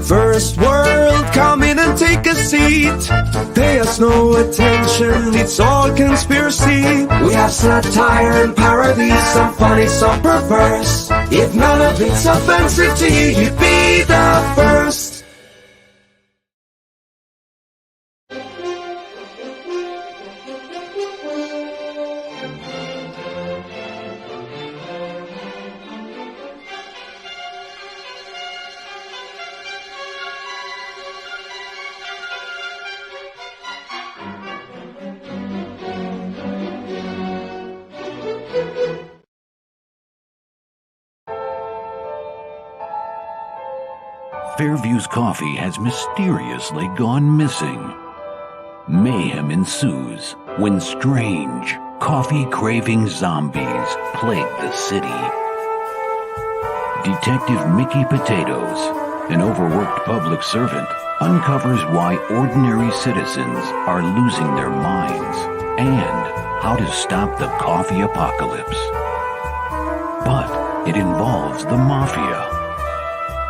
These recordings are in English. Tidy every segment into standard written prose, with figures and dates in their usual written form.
First world, come in and take a seat. Pay us no attention, it's all conspiracy. We have satire and parody, some funny, some perverse. If none of it's offensive to you, you'd be the first. Fairview's coffee has mysteriously gone missing. Mayhem ensues when strange, coffee-craving zombies plague the city. Detective Mickey Potatoes, an overworked public servant, uncovers why ordinary citizens are losing their minds and how to stop the coffee apocalypse. But it involves the mafia.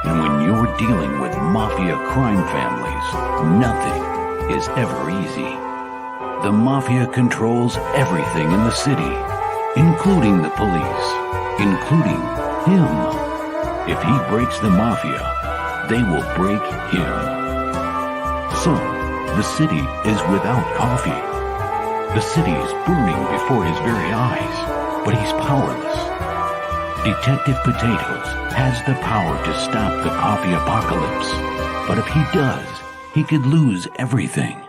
And when you're dealing with mafia crime families, nothing is ever easy. The mafia controls everything in the city, including the police, including him. If he breaks the mafia, they will break him. So, the city is without coffee. The city is burning before his very eyes, but he's powerless. Detective Potatoes has the power to stop the coffee apocalypse, but if he does, he could lose everything.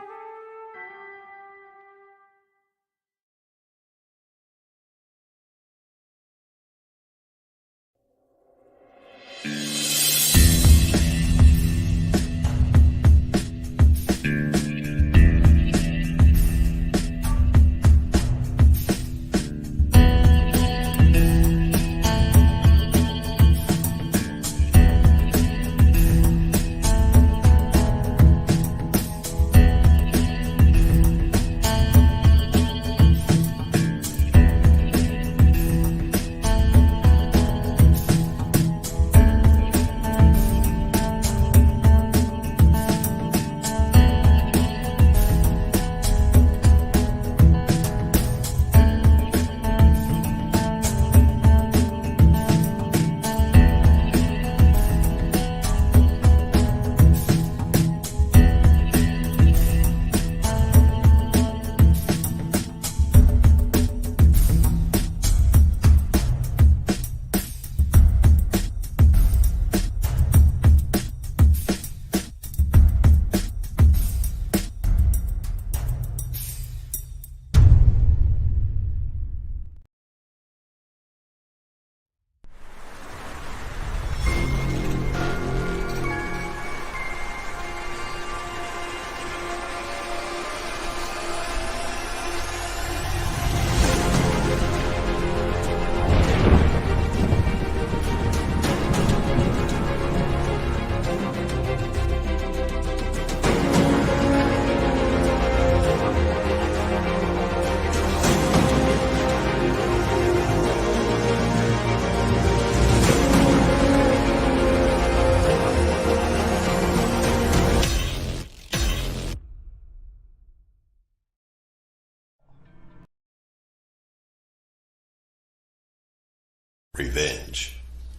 Revenge,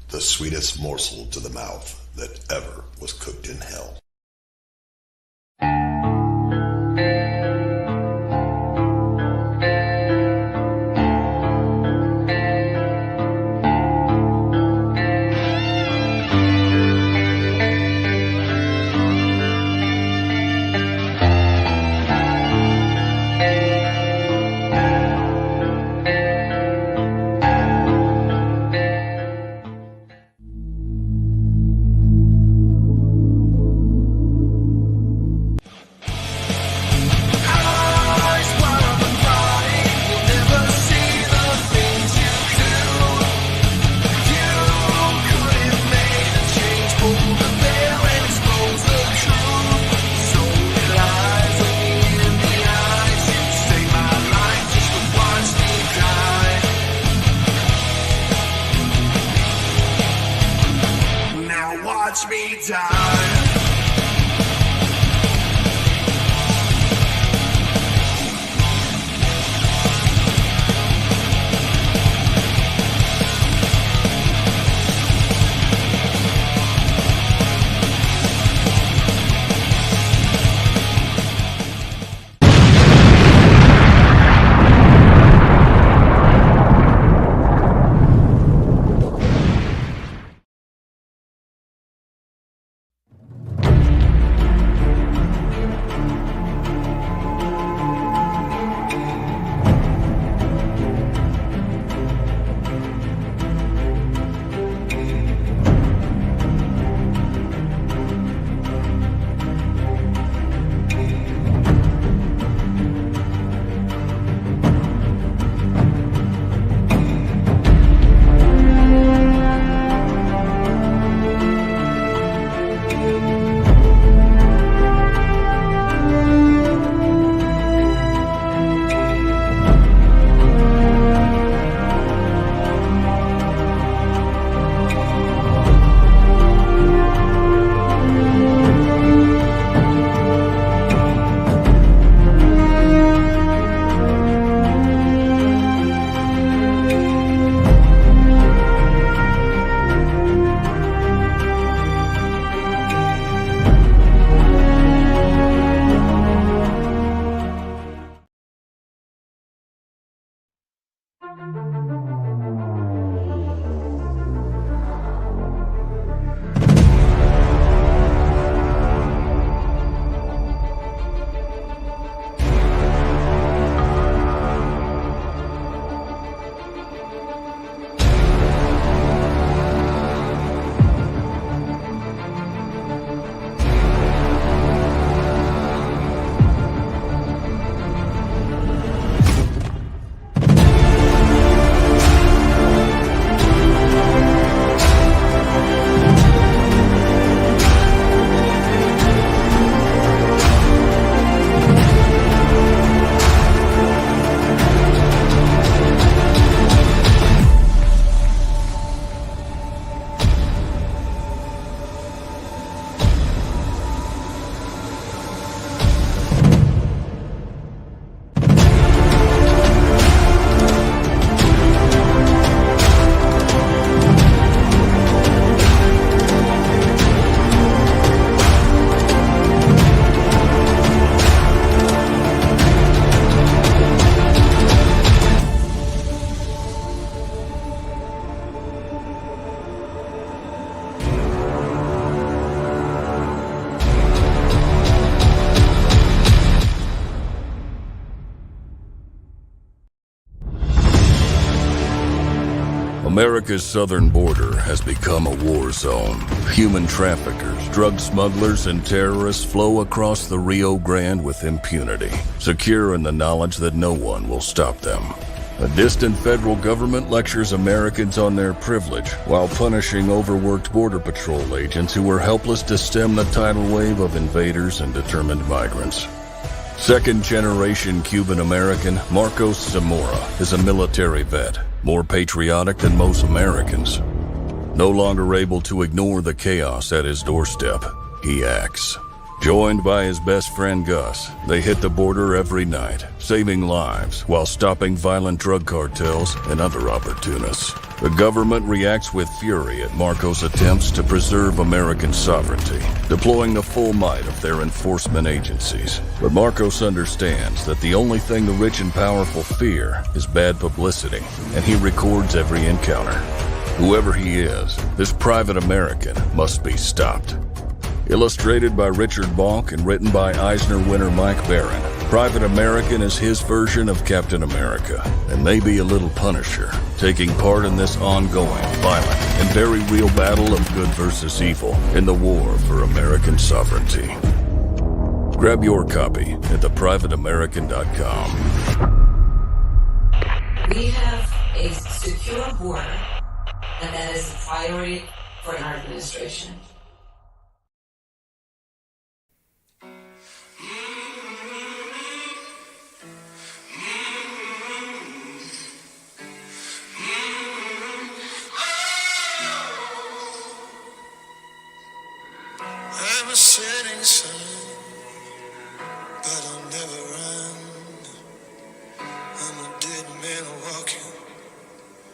the sweetest morsel to the mouth that ever was cooked in hell. Watch me die. America's southern border has become a war zone. Human traffickers, drug smugglers, and terrorists flow across the Rio Grande with impunity, secure in the knowledge that no one will stop them. A distant federal government lectures Americans on their privilege while punishing overworked border patrol agents who were helpless to stem the tidal wave of invaders and determined migrants. Second-generation Cuban-American Marcos Zamora is a military vet, more patriotic than most Americans. No longer able to ignore the chaos at his doorstep, he acts. Joined by his best friend Gus, they hit the border every night, saving lives while stopping violent drug cartels and other opportunists. The government reacts with fury at Marcos' attempts to preserve American sovereignty, deploying the full might of their enforcement agencies. But Marcos understands that the only thing the rich and powerful fear is bad publicity, and he records every encounter. Whoever he is, this private American must be stopped. Illustrated by Richard Bonk and written by Eisner winner Mike Baron, Private American is his version of Captain America, and maybe a little Punisher, taking part in this ongoing, violent, and very real battle of good versus evil in the war for American sovereignty. Grab your copy at theprivateamerican.com. We have a secure border, and that is a priority for our administration. I'm a setting sun, but I'll never run. I'm a dead man walking.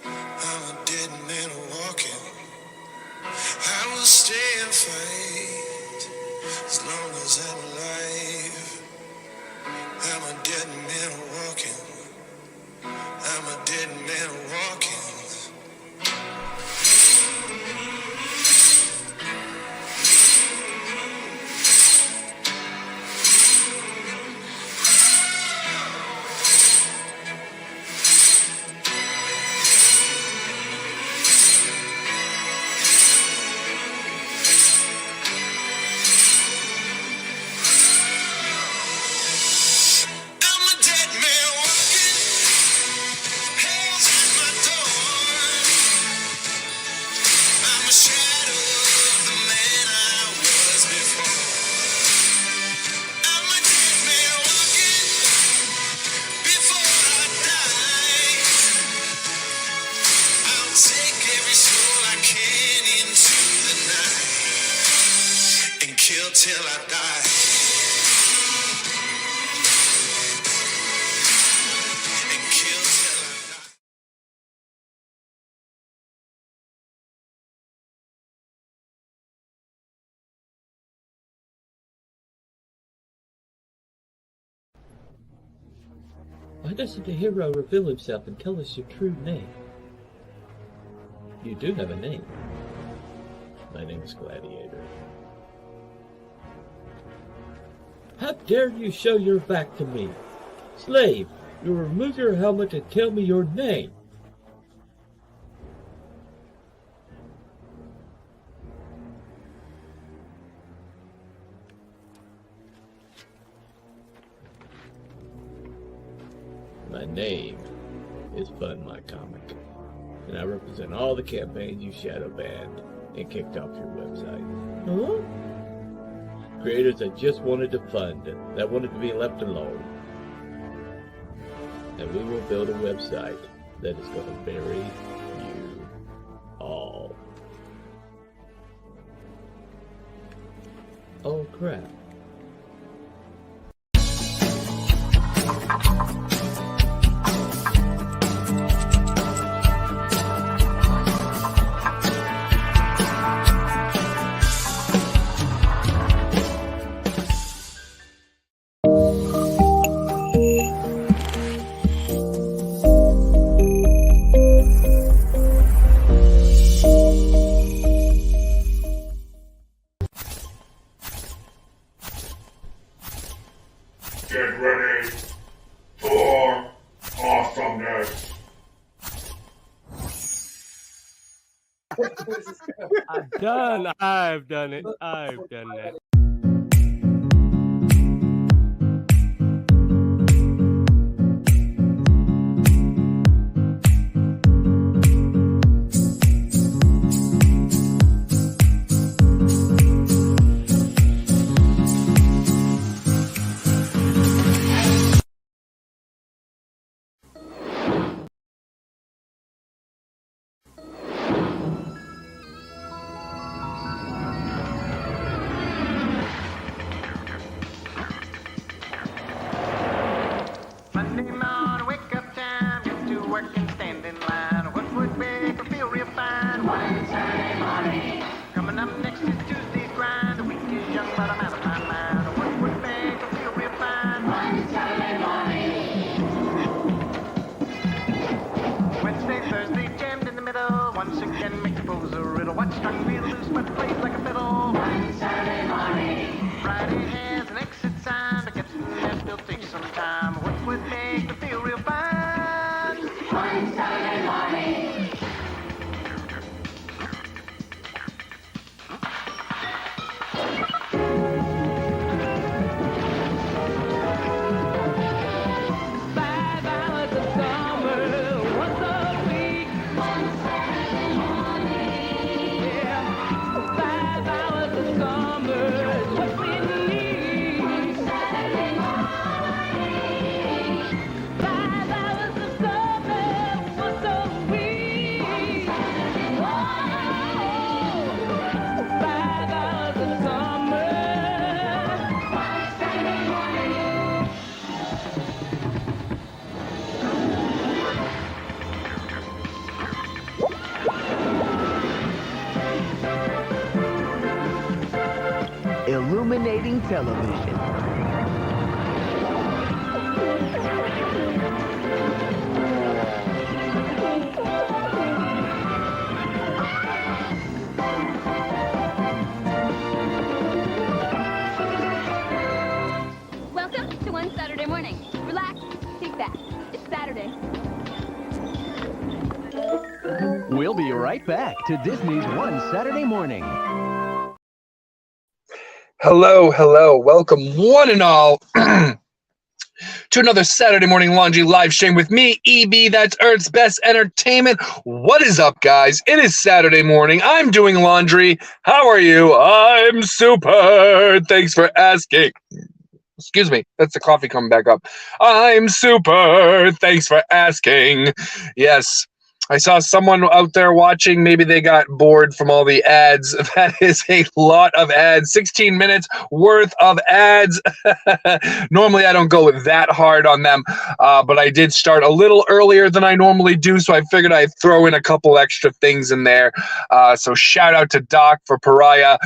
I'm a dead man walking. I will stay and fight as long as I'm alive. I'm a dead man walking. I'm a dead man walking. Till I die. And kill till I die. Why doesn't the hero reveal himself and tell us your true name? You do have a name. My name is Gladiator. How dare you show your back to me? Slave, you remove your helmet and tell me your name. My name is Bun My Comic, and I represent all the campaigns you shadow banned and kicked off your website. Huh? Creators that just wanted to fund, that wanted to be left alone. And we will build a website that is going to bury you all. Oh crap. I've done it. I've done that. Monday morning, wake up time, get to work and stand in line. What would make her feel real fine? One Saturday morning. Coming up next is Tuesday's grind. The week is young, but I'm out of my mind. What would make her feel real fine? One Saturday morning. Wednesday, Thursday, jammed in the middle. Once again, make the foes a riddle. Watch tongue be loose, but plays like a fiddle. One Saturday morning. Friday has an exit sign, but gets in there still takes some time. What would make her feel real fine? One Saturday morning. Five hours of summer, once a week. One Saturday morning. Yeah. 5 hours of summer is what we need. One Saturday morning. 5 hours of summer, once a week. Whoa. 5 hours of summer. One Saturday morning. Illuminating television. Welcome to One Saturday Morning. Relax, kick back. It's Saturday. We'll be right back to Disney's One Saturday Morning. Hello, hello. Welcome, one and all, to another Saturday Morning Laundry live stream with me, EB. That's Earth's Best Entertainment. What is up, guys? It is Saturday morning. I'm doing laundry. How are you? I'm super. Thanks for asking. Excuse me. That's the coffee coming back up. I'm super. Thanks for asking. Yes. I saw someone out there watching. Maybe they got bored from all the ads. That is a lot of ads. 16 minutes worth of ads. Normally, I don't go that hard on them, but I did start a little earlier than I normally do, so I figured I'd throw in a couple extra things in there. So shout out to Doc for Pariah.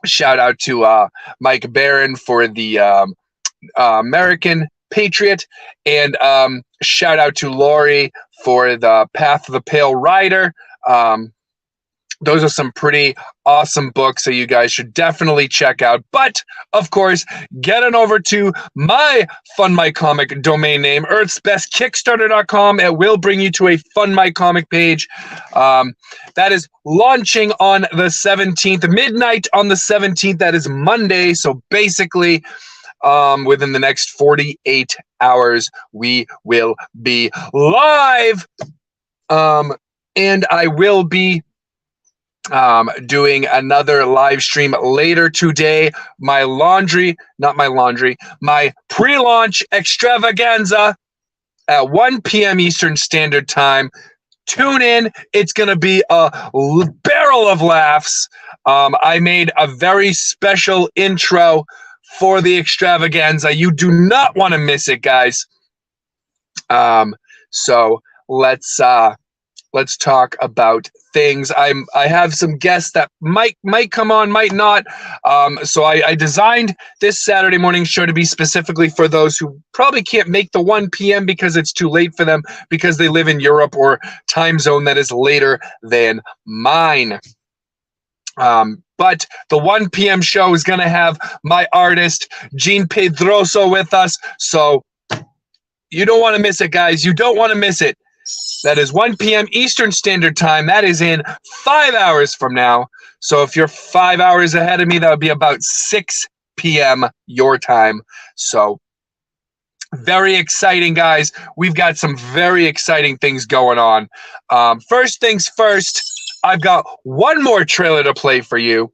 Shout out to Mike Barron for the American Patriot, and shout out to Lori for the Path of the Pale Rider. Those are some pretty awesome books that you guys should definitely check out. But, of course, get on over to my Fund My Comic domain name, earthsbestkickstarter.com. It will bring you to a Fund My Comic page. That is launching on the 17th, midnight on the 17th. That is Monday. So basically, within the next 48 hours, we will be live. And I will be doing another live stream later today. My pre-launch extravaganza at 1 p.m. Eastern Standard Time. Tune in. It's going to be a barrel of laughs. I made a very special intro for the extravaganza. You do not want to miss it, guys. So let's talk about things. I have some guests that might come on, might not. So I designed this Saturday morning show to be specifically for those who probably can't make the 1 p.m. because it's too late for them, because they live in Europe or time zone that is later than mine. But the 1 p.m. show is going to have my artist, Gene Pedroso, with us. So you don't want to miss it, guys. You don't want to miss it. That is 1 p.m. Eastern Standard Time. That is in 5 hours from now. So if you're 5 hours ahead of me, that would be about 6 p.m. your time. So very exciting, guys. We've got some very exciting things going on. First things first, I've got one more trailer to play for you.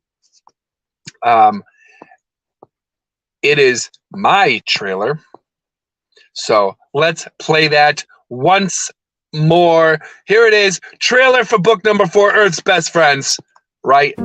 It is my trailer. So let's play that once more. Here it is. Trailer for book number 4, Earth's Best Friends. Right.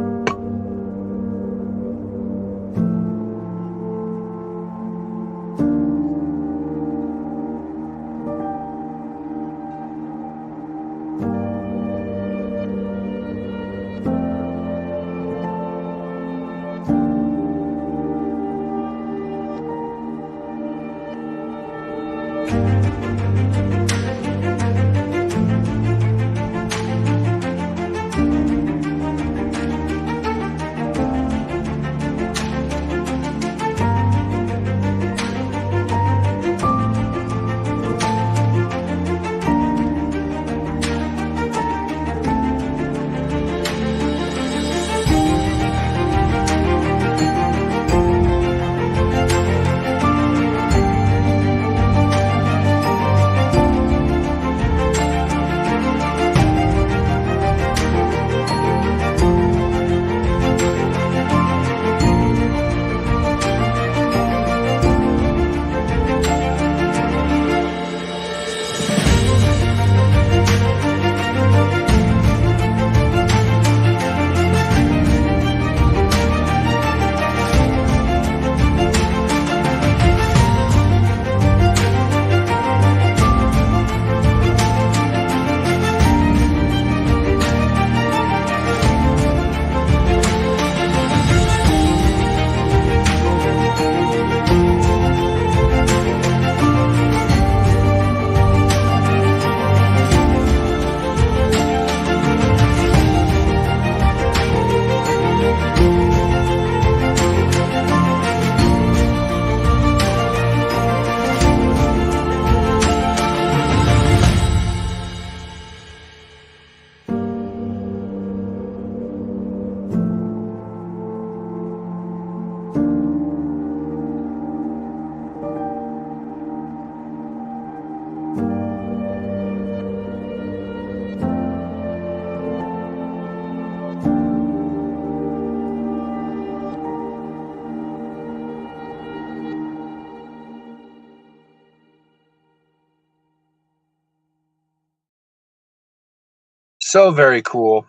So very cool.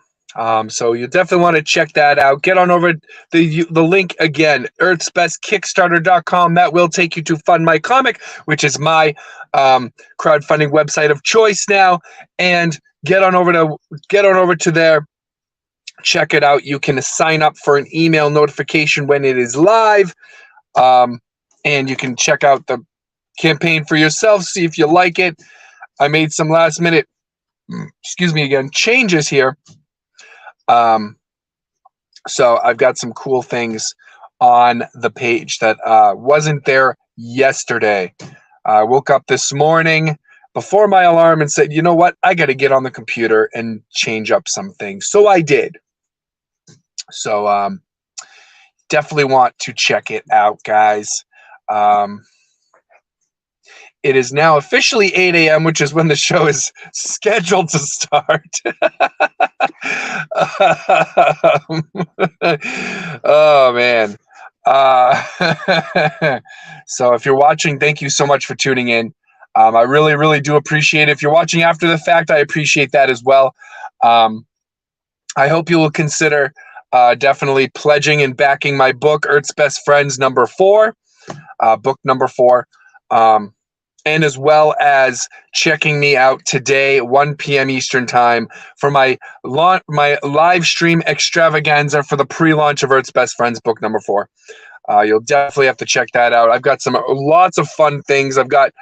So you definitely want to check that out. Get on over the link again, earthsbestkickstarter.com. That will take you to Fund My Comic, which is my crowdfunding website of choice now. And get on over to there. Check it out. You can sign up for an email notification when it is live. And you can check out the campaign for yourself, see if you like it. I made some last minute changes here. So I've got some cool things on the page that wasn't there yesterday. I woke up this morning before my alarm and said, you know what? I got to get on the computer and change up some things. So I did. So definitely want to check it out, guys. It is now officially 8 a.m., which is when the show is scheduled to start. Oh, man. So if you're watching, thank you so much for tuning in. I really, really do appreciate it. If you're watching after the fact, I appreciate that as well. I hope you will consider definitely pledging and backing my book, Earth's Best Friends, number 4, book number 4. And as well as checking me out today, 1 p.m. Eastern Time, for my live stream extravaganza for the pre-launch of Earth's Best Friends, book number 4. You'll definitely have to check that out. I've got lots of fun things. I've got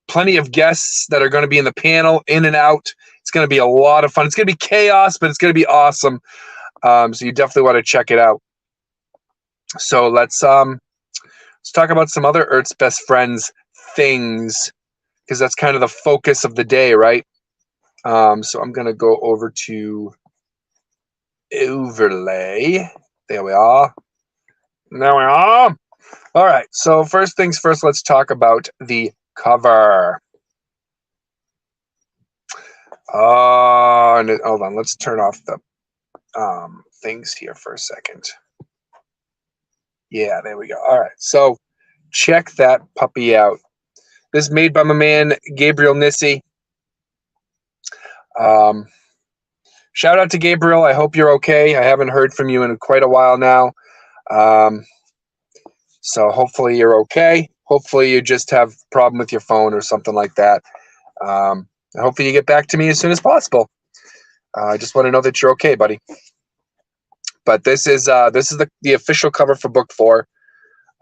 plenty of guests that are going to be in the panel, in and out. It's going to be a lot of fun. It's going to be chaos, but it's going to be awesome. So you definitely want to check it out. So let's talk about some other Earth's Best Friends things, because that's kind of the focus of the day, right? So I'm going to go over to overlay. There we are. There we are. All right. So first things first, let's talk about the cover. And hold on. Let's turn off the things here for a second. Yeah, there we go. All right. So check that puppy out. This is made by my man, Gabriel Nissi. Shout out to Gabriel. I hope you're okay. I haven't heard from you in quite a while now. So hopefully you're okay. Hopefully you just have a problem with your phone or something like that. Hopefully you get back to me as soon as possible. I just want to know that you're okay, buddy. But this is the official cover for book 4.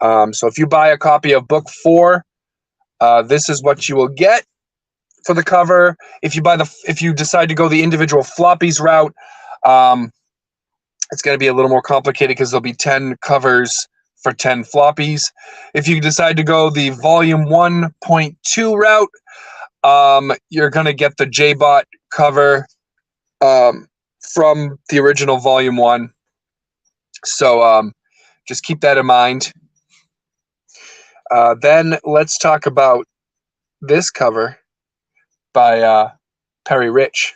So if you buy a copy of book 4, this is what you will get for the cover. If you decide to go the individual floppies route, it's going to be a little more complicated because there'll be 10 covers for 10 floppies. If you decide to go the volume 1.2 route, you're going to get the JBot cover from the original volume 1. So just keep that in mind. Then let's talk about this cover by Perry Rich.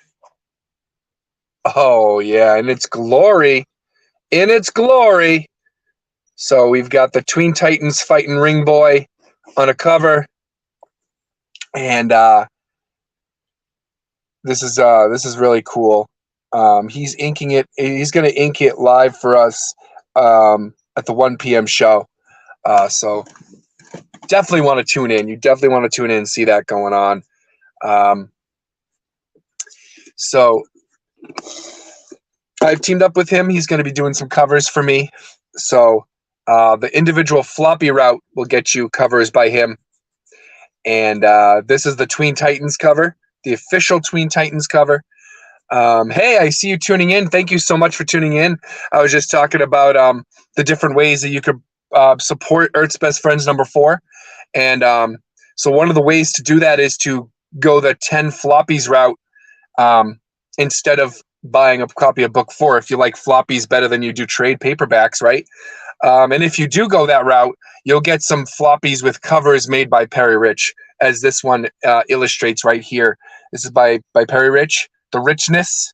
Oh, yeah, in its glory. In its glory. So we've got the Tween Titans fighting Ring Boy on a cover. And this is really cool. He's inking it. He's going to ink it live for us at the 1 p.m. show. So definitely want to tune in. You definitely want to tune in and see that going on. So I've teamed up with him. He's going to be doing some covers for me. So the individual floppy route will get you covers by him. And this is the Tween Titans cover, the official Tween Titans cover. Hey, I see you tuning in. Thank you so much for tuning in. I was just talking about the different ways that you could support Earth's Best Friends number 4. And so one of the ways to do that is to go the 10 floppies route instead of buying a copy of book 4 if you like floppies better than you do trade paperbacks, right? And if you do go that route, you'll get some floppies with covers made by Perry Rich, as this one illustrates right here. This is by Perry Rich, The Richness,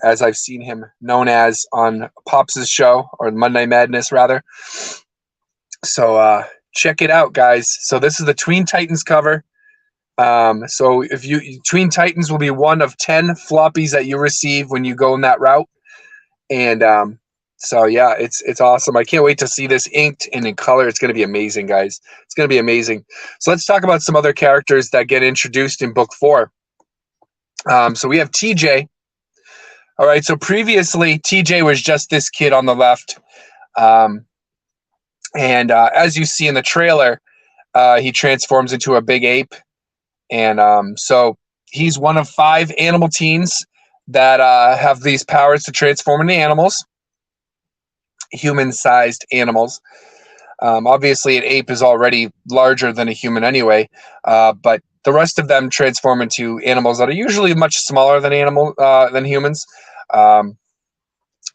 as I've seen him known as on Pops' show, or Monday Madness, rather. So check it out, guys. So this is the Tween Titans cover. So if Tween Titans will be one of 10 floppies that you receive when you go in that route. And so yeah, it's awesome. I can't wait to see this inked and in color. It's going to be amazing, guys. It's going to be amazing. So let's talk about some other characters that get introduced in book 4. So we have TJ. All right. So previously TJ was just this kid on the left. And as you see in the trailer, he transforms into a big ape. And so he's one of 5 animal teens that have these powers to transform into animals, human-sized animals. Obviously, an ape is already larger than a human anyway, but the rest of them transform into animals that are usually much smaller than humans.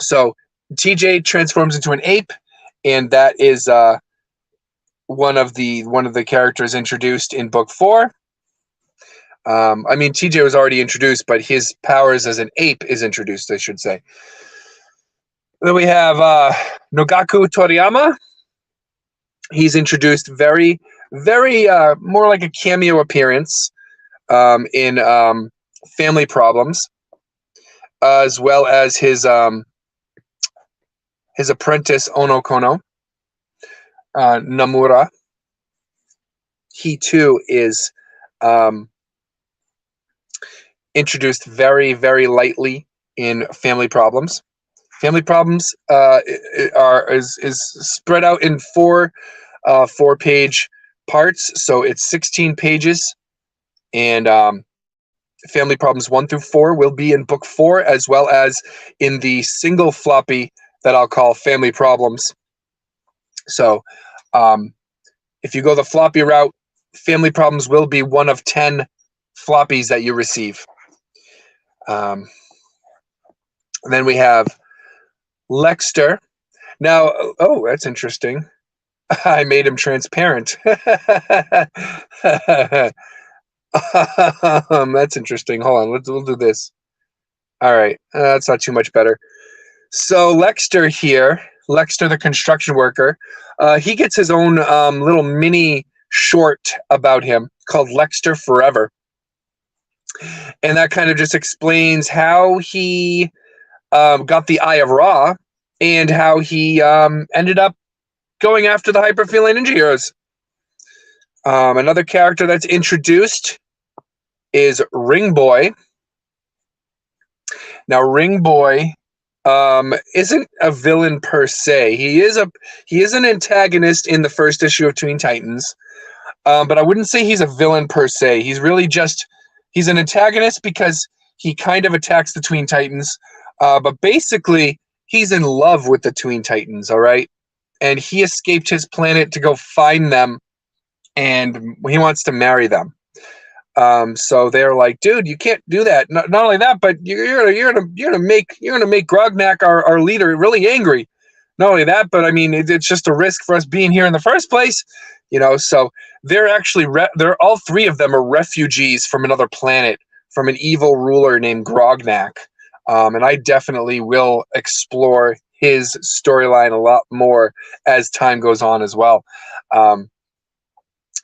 So TJ transforms into an ape, and that is one of the characters introduced in book 4. I mean, TJ was already introduced, but his powers as an ape is introduced, I should say. Then we have Nogaku Toriyama. He's introduced very, very more like a cameo appearance in Family Problems, as well as his apprentice Ono Kono, Namura. He too is introduced very, very lightly in Family Problems. Family Problems is spread out in 4 4-page parts, so it's 16 pages, and Family Problems 1 through 4 will be in book 4, as well as in the single floppy that I'll call Family Problems. So if you go the floppy route, Family Problems will be one of 10 floppies that you receive. Then we have Lexter. Now, oh, that's interesting. I made him transparent. That's interesting. Hold on, we'll do this. All right, that's not too much better. So Lexter here, Lexter the construction worker, he gets his own little mini short about him called Lexter Forever. And that kind of just explains how he got the Eye of Ra and how he ended up going after the Hyper-Feline Ninja Heroes. Another character that's introduced is Ring Boy. Now, Ring Boy isn't a villain per se. He is an antagonist in the first issue of Tween Titans, but I wouldn't say he's a villain per se. He's really he's an antagonist because he kind of attacks the Tween Titans, but basically he's in love with the Tween Titans, all right? And he escaped his planet to go find them, and he wants to marry them. So they're like, dude, you can't do that. Not only that, but you're gonna make Grognak, our leader, really angry. Not only that, but I mean, it's just a risk for us being here in the first place, you know. So they're actually they're all three of them are refugees from another planet, from an evil ruler named Grognak. And I definitely will explore his storyline a lot more as time goes on as well.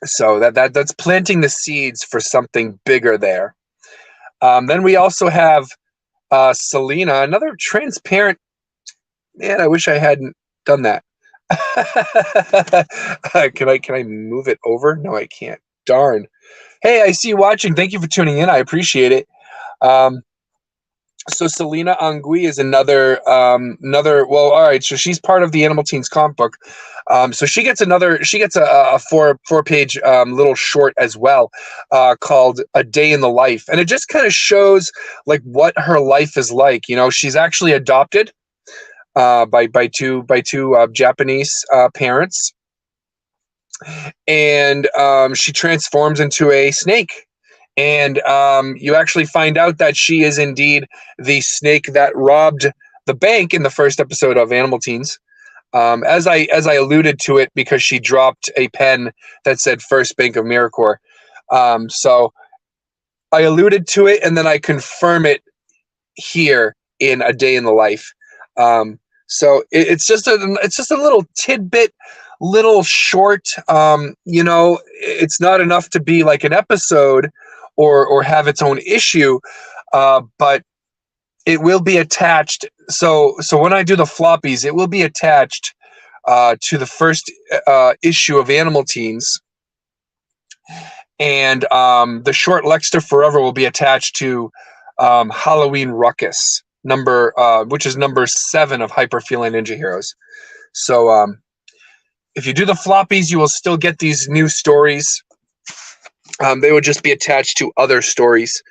So that's planting the seeds for something bigger there. Then we also have Selena, another transparent. Man, I wish I hadn't done that. Can I move it over? No, I can't. Darn. Hey, I see you watching. Thank you for tuning in. I appreciate it. So Selena Angui is another. Well, all right. So she's part of the Animal Teens comic book. So she gets a four-page little short as well, called "A Day in the Life," and it just kind of shows like what her life is like. You know, she's actually adopted by two Japanese parents, and she transforms into a snake. And you actually find out that she is indeed the snake that robbed the bank in the first episode of Animal Teens. As I alluded to it, because she dropped a pen that said First Bank of Miracore. So I alluded to it, and then I confirm it here in A Day in the Life. So it's just a little tidbit, little short. You know, it's not enough to be like an episode or have its own issue, but it will be attached. So when I do the floppies, it will be attached to the first issue of Animal Teens, and the short Lexter Forever will be attached to Halloween Ruckus, which is number 7 of Hyper-Feline Ninja Heroes. So if you do the floppies, you will still get these new stories. They would just be attached to other stories.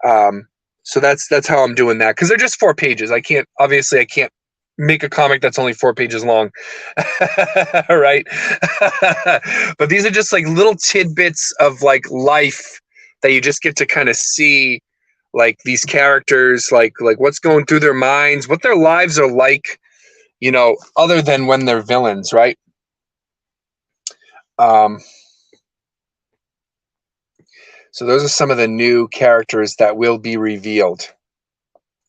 So that's how I'm doing that, because they're just 4 pages. I can't make a comic that's only 4 pages long. Right? But these are just like little tidbits of like life that you just get to kind of see, like these characters, like what's going through their minds, what their lives are like, you know, other than when they're villains, right? So those are some of the new characters that will be revealed.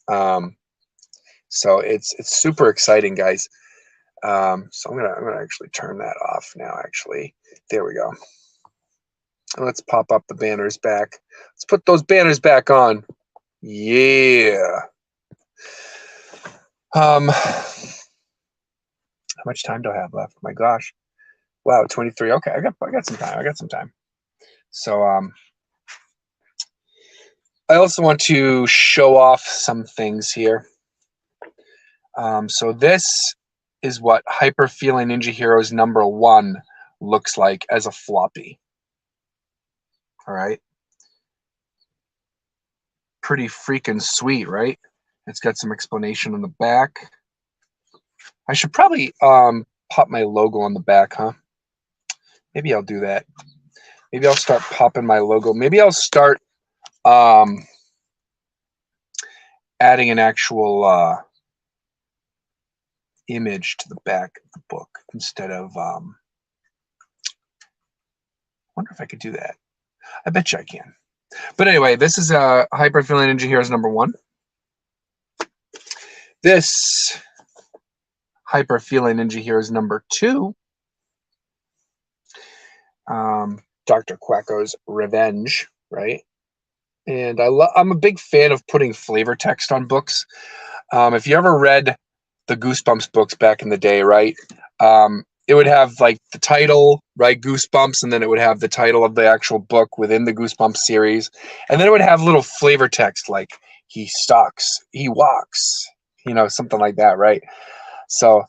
So it's super exciting, guys. So I'm gonna actually turn that off now. Actually, there we go. And let's pop up the banners back. Let's put those banners back on. Yeah. How much time do I have left? My gosh. Wow, 23. Okay, I got some time. I got some time. So I also want to show off some things here. So this is what Hyper-Feline Ninja Heroes number 1 looks like as a floppy. All right. Pretty freaking sweet, right? It's got some explanation on the back. I should probably pop my logo on the back, huh? Maybe I'll do that. Maybe I'll start popping my logo. Maybe I'll start adding an actual image to the back of the book instead of wonder if I could do that. I bet you I can. But anyway, this is Hyper Feeling Ninja Heroes #1. This Hyper Feeling Ninja Heroes #2. Dr. Quacko's Revenge, right? And I'm a big fan of putting flavor text on books. If you ever read the Goosebumps books back in the day, right? It would have like the title, right? Goosebumps, and then it would have the title of the actual book within the Goosebumps series. And then it would have little flavor text like he stalks, he walks, you know, something like that, right? So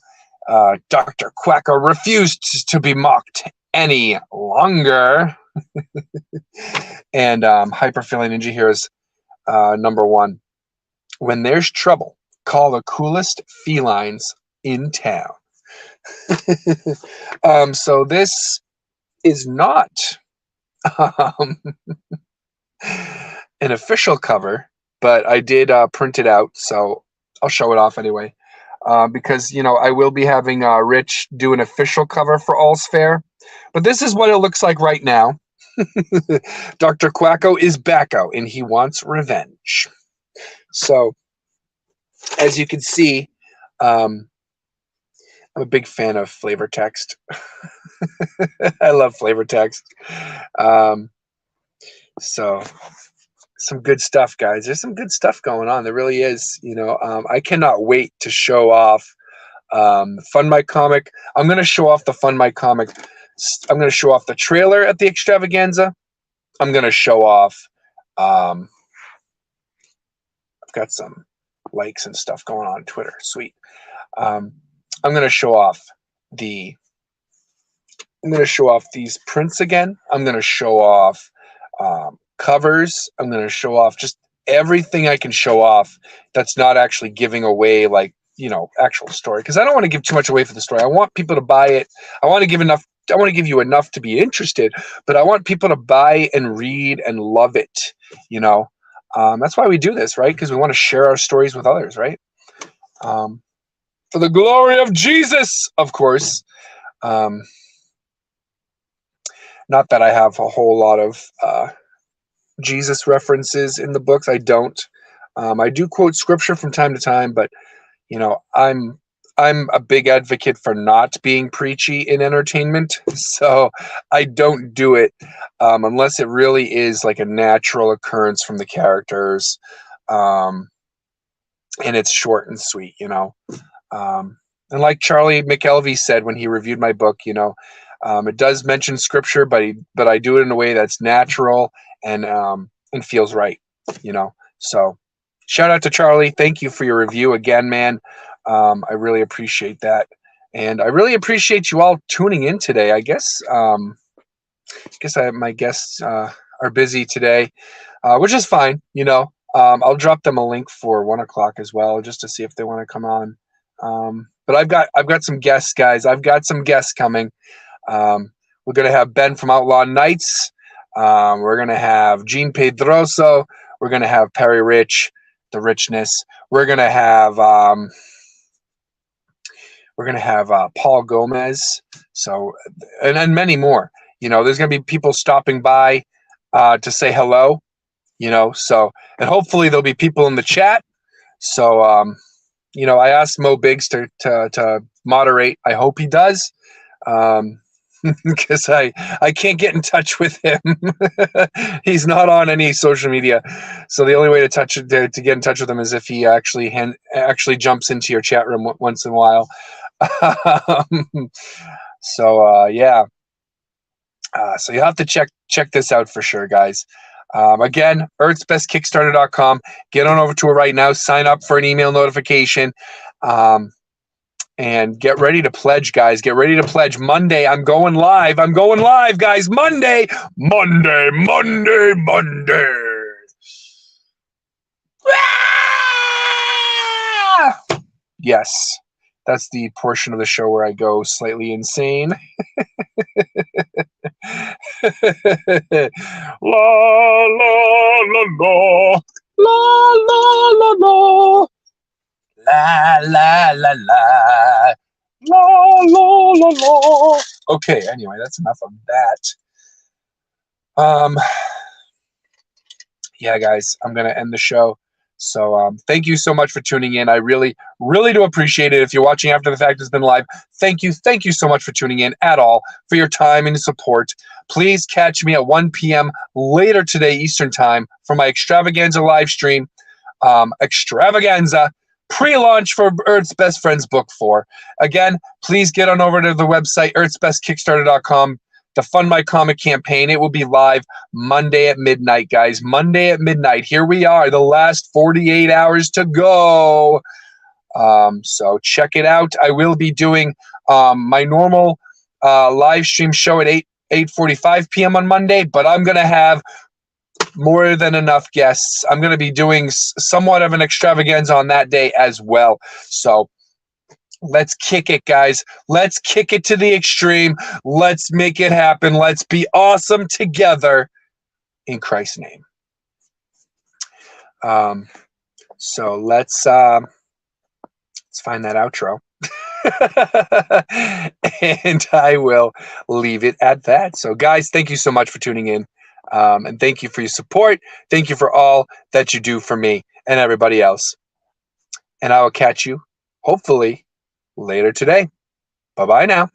Dr. Quacko refused to be mocked any longer. And Hyper Feeling Ninja Heroes #1. When there's trouble, call the coolest felines in town. So this is not an official cover, but I did print it out, so I'll show it off anyway. Because, you know, I will be having Rich do an official cover for All's Fair. But this is what it looks like right now. Dr. Quacko is back out, and he wants revenge. So, as you can see, I'm a big fan of flavor text. I love flavor text. So, some good stuff, guys. There's some good stuff going on. There really is. You know, I cannot wait to show off Fund My Comic. I'm going to show off the Fund My Comic. I'm going to show off the trailer at the extravaganza. I'm going to show off. I've got some likes and stuff going on Twitter. Sweet. I'm going to show off the. I'm going to show off these prints again. I'm going to show off covers. I'm going to show off just everything I can show off that's not actually giving away, like, you know, actual story, because I don't want to give too much away for the story. I want people to buy it. I want to give enough. I want to give you enough to be interested, but I want people to buy and read and love it. You know, that's why we do this, right? Because we want to share our stories with others, right? For the glory of Jesus, of course. Not that I have a whole lot of Jesus references in the books. I don't. I do quote scripture from time to time, but you know, I'm a big advocate for not being preachy in entertainment, so I don't do it unless it really is like a natural occurrence from the characters, and it's short and sweet, you know. And like Charlie McElvey said when he reviewed my book, you know, it does mention scripture, but I do it in a way that's natural and feels right, you know. So shout out to Charlie. Thank you for your review again, man. I really appreciate that. And I really appreciate you all tuning in today. I guess my guests are busy today, which is fine. You know, I'll drop them a link for 1 o'clock as well, just to see if they want to come on. But I've got some guests, guys. I've got some guests coming. We're going to have Ben from Outlaw Nights. We're going to have Gene Pedroso. We're going to have Perry Rich, the richness. We're going to have Paul Gomez. So, and many more. You know, there's going to be people stopping by to say hello. You know, so, and hopefully there'll be people in the chat. So, you know, I asked Mo Biggs to moderate. I hope he does. Because I can't get in touch with him. He's not on any social media, so the only way to get in touch with him is if he actually jumps into your chat room once in a while. So yeah, so you have to check this out for sure, guys. Again, earthsbestkickstarter.com. Get on over to it right now. Sign up for an email notification. And get ready to pledge, guys. Get ready to pledge. Monday, I'm going live. I'm going live, guys. Monday. Ah! Yes, that's the portion of the show where I go slightly insane. La, la, la, la. La la la la. La la la la. La la la la. Okay, anyway, that's enough of that. Yeah, guys, I'm gonna end the show. So thank you so much for tuning in. I really, really do appreciate it. If you're watching after the fact, it's been live. Thank you so much for tuning in at all, for your time and support. Please catch me at 1 p.m. later today Eastern Time for my extravaganza live stream. Extravaganza pre-launch for Earth's Best Friends Book 4. Again, please get on over to the website earthsbestkickstarter.com to fund my comic campaign. It will be live Monday at midnight, guys. Monday at midnight. Here we are, the last 48 hours to go. So check it out. I will be doing my normal live stream show at 8:45 p.m. on Monday, but I'm going to have more than enough guests. I'm going to be doing somewhat of an extravaganza on that day as well. So let's kick it, guys. Let's kick it to the extreme. Let's make it happen. Let's be awesome together in Christ's name. So let's find that outro. And I will leave it at that. So, guys, thank you so much for tuning in. And thank you for your support. Thank you for all that you do for me and everybody else. And I will catch you, hopefully, later today. Bye-bye now.